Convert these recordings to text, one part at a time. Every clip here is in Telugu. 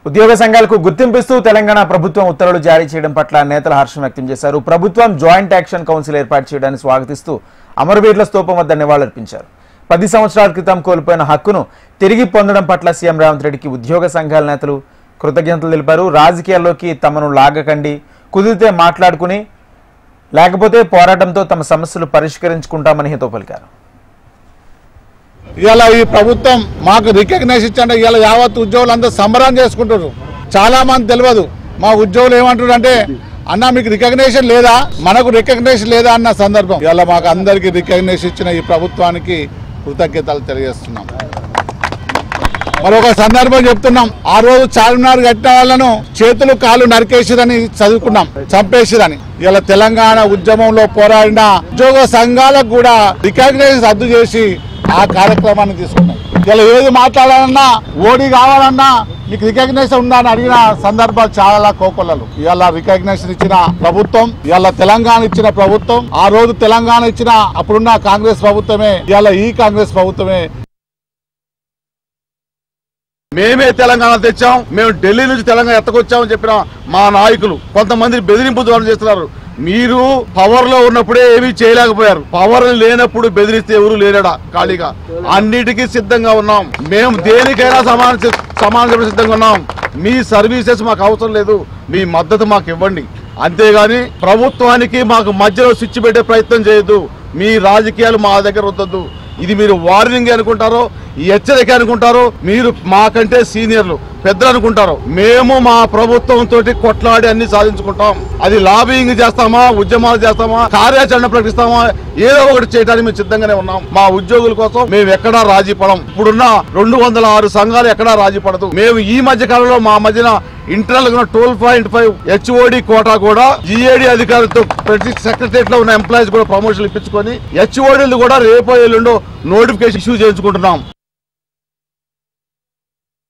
ఉద్యోగ సంఘాలకు గుర్తింపిస్తూ తెలంగాణ ప్రభుత్వం ఉత్తర్వులు జారీ చేయడం పట్ల నేతలు హర్షం వ్యక్తం చేశారు. ప్రభుత్వం జాయింట్ యాక్షన్ కౌన్సిల్ ఏర్పాటు చేయడాన్ని స్వాగతిస్తూ అమరవీరుల స్తూపం వద్ద నివాళులర్పించారు. 10 సంవత్సరాల క్రితం కోల్పోయిన హక్కును తిరిగి పొందడం పట్ల సీఎం రేవంత్ రెడ్డికి ఉద్యోగ సంఘాల నేతలు కృతజ్ఞతలు తెలిపారు. రాజకీయాల్లోకి తమను లాగకండి, కుదిరితే మాట్లాడుకుని, లేకపోతే పోరాటంతో తమ సమస్యలు పరిష్కరించుకుంటామని హితవు పలికారు. ఇలా ఈ ప్రభుత్వం మాకు రికగ్నైజ్ ఇచ్చంటే ఇలా యావత్ ఉద్యోగులు అందరూ సంబరం చేసుకుంటారు. చాలా మంది తెలియదు. మా ఉద్యోగులు ఏమంటారు అంటే, అన్న మీకు రికగ్నేషన్ లేదా, మనకు రికగ్నేషన్ లేదా అన్న సందర్భం. ఇలా మాకు అందరికీ రికగ్నేషన్ ఇచ్చిన ఈ ప్రభుత్వానికి కృతజ్ఞతలు తెలియజేస్తున్నాం. మరొక సందర్భం చెప్తున్నాం. ఆ రోజు చార్మినార్ కట్టిన వాళ్ళను చేతులు కాళ్ళు నరికేసిరని చదువుకున్నాం, చంపేసిరని. ఇలా తెలంగాణ ఉద్యమంలో పోరాడిన ఉద్యోగ సంఘాలకు కూడా రికగ్నేషన్ రద్దు చేసి ఆ కార్యక్రమాన్ని తీసుకున్నాం. ఇలా ఏది మాట్లాడాలన్నా, ఓడి కావాలన్నా మీకు రికగ్నేషన్ ఉందా అని అడిగిన సందర్భాలు చాలా కోకొల్లలు. ఇలా రికగ్నేషన్ ఇచ్చిన ప్రభుత్వం, ఇలా తెలంగాణ ఇచ్చిన ప్రభుత్వం, ఆ రోజు తెలంగాణ ఇచ్చిన అప్పుడున్న కాంగ్రెస్ ప్రభుత్వమే, ఇలా ఈ కాంగ్రెస్ ప్రభుత్వమే. మేమే తెలంగాణ తెచ్చాం, మేము ఢిల్లీ నుంచి తెలంగాణ ఎత్తకొచ్చామని చెప్పిన మా నాయకులు కొంతమంది బెదిరింపు ద్వారా చేస్తున్నారు. మీరు పవర్ లో ఉన్నప్పుడే ఏమీ చేయలేకపోయారు, పవర్ లేనప్పుడు బెదిరిస్తే ఎవరు లేనడా ఖాళీగా. అన్నిటికీ సిద్ధంగా ఉన్నాం, మేము దేనికైనా సమాన సిద్ధంగా ఉన్నాం. మీ సర్వీసెస్ మాకు అవసరం లేదు, మీ మద్దతు మాకు ఇవ్వండి. అంతేగాని ప్రభుత్వానికి మాకు మధ్యలో స్విచ్ పెట్టే ప్రయత్నం చేయొద్దు. మీ రాజకీయాలు మా దగ్గర వద్దొద్దు. ఇది మీరు వార్నింగ్ అనుకుంటారో, ఈ హెచ్చరిక అనుకుంటారో, మీరు మాకంటే సీనియర్లు పెద్దలు అనుకుంటారు. మేము మా ప్రభుత్వంతో కొట్లాడి అన్ని సాధించుకుంటాం. అది లాబింగ్ చేస్తామా, ఉద్యమాలు చేస్తామా, కార్యాచరణ ప్రకటిస్తామా, ఏదో ఒకటి చేయడానికి మేము సిద్ధంగానే ఉన్నాం. మా ఉద్యోగుల కోసం మేము ఎక్కడా రాజీ పడం. ఇప్పుడున్న 206 సంఘాలు ఎక్కడా రాజీ పడదు. మేము ఈ మధ్య కాలంలో మా మధ్యన ఇంటర్నల్ గా 12.5 HOD కోటా కూడా GAD అధికారులతో ప్రతి సెక్రటరియట్ లో ఉన్న ఎంప్లాయీస్ కూడా ప్రమోషన్లు ఇప్పించుకొని HODలు కూడా రేపో ఎల్లుండో నోటిఫికేషన్ ఇష్యూ చేయించుకుంటున్నాం.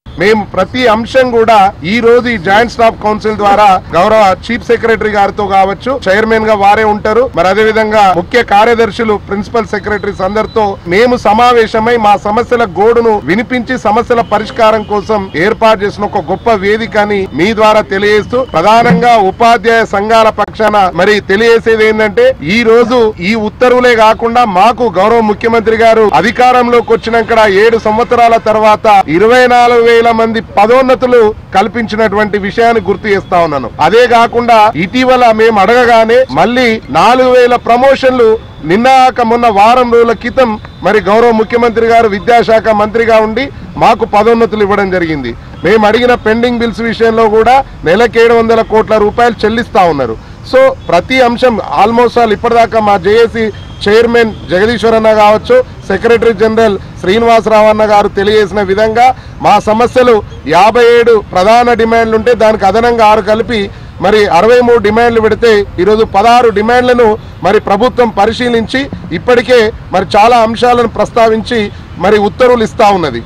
మేము ప్రతి అంశం కూడా ఈ రోజు ఈ జాయింట్ స్టాఫ్ కౌన్సిల్ ద్వారా గౌరవ చీఫ్ సెక్రటరీ గారితో కావచ్చు, చైర్మన్ గా వారే ఉంటారు, మరి అదే విధంగా ముఖ్య కార్యదర్శులు, ప్రిన్సిపల్ సెక్రటరీస్ అందరితో మేము సమావేశమై మా సమస్యల గోడును వినిపించి సమస్యల పరిష్కారం కోసం ఏర్పాటు చేసిన ఒక గొప్ప వేదికని మీ ద్వారా తెలియజేస్తూ, ప్రధానంగా ఉపాధ్యాయ సంఘాల పక్షాన మరి తెలియజేసేది ఏంటంటే, ఈ రోజు ఈ ఉత్తర్వులే కాకుండా మాకు గౌరవ ముఖ్యమంత్రి గారు అధికారంలోకి వచ్చినాక 7 సంవత్సరాల తర్వాత 24,000 మంది పదోన్నతులు కల్పించినటువంటి విషయాన్ని గుర్తు చేస్తా ఉన్నాను. అదే కాకుండా ఇటీవల మేము అడగగానే మళ్ళీ 4,000 ప్రమోషన్లు మొన్న వారం రోజుల క్రితం మరి గౌరవ ముఖ్యమంత్రి గారు విద్యాశాఖ మంత్రిగా ఉండి మాకు పదోన్నతులు ఇవ్వడం జరిగింది. మేము అడిగిన పెండింగ్ బిల్స్ విషయంలో కూడా నెలకు 700 కోట్ల రూపాయలు చెల్లిస్తా ఉన్నారు. సో ప్రతి అంశం ఆల్మోస్ట్ ఆల్ ఇప్పటిదాకా మా జేఏసీ చైర్మన్ జగదీశ్వర్ అన్న కావచ్చు, సెక్రటరీ జనరల్ శ్రీనివాసరావు అన్న గారు తెలియజేసిన విధంగా మా సమస్యలు 57 ప్రధాన డిమాండ్లు ఉంటే దానికి అదనంగా 6 కలిపి మరి 63 డిమాండ్లు పెడితే ఈరోజు 16 డిమాండ్లను మరి ప్రభుత్వం పరిశీలించి ఇప్పటికే మరి చాలా అంశాలను ప్రస్తావించి మరి ఉత్తర్వులు ఇస్తా ఉన్నది.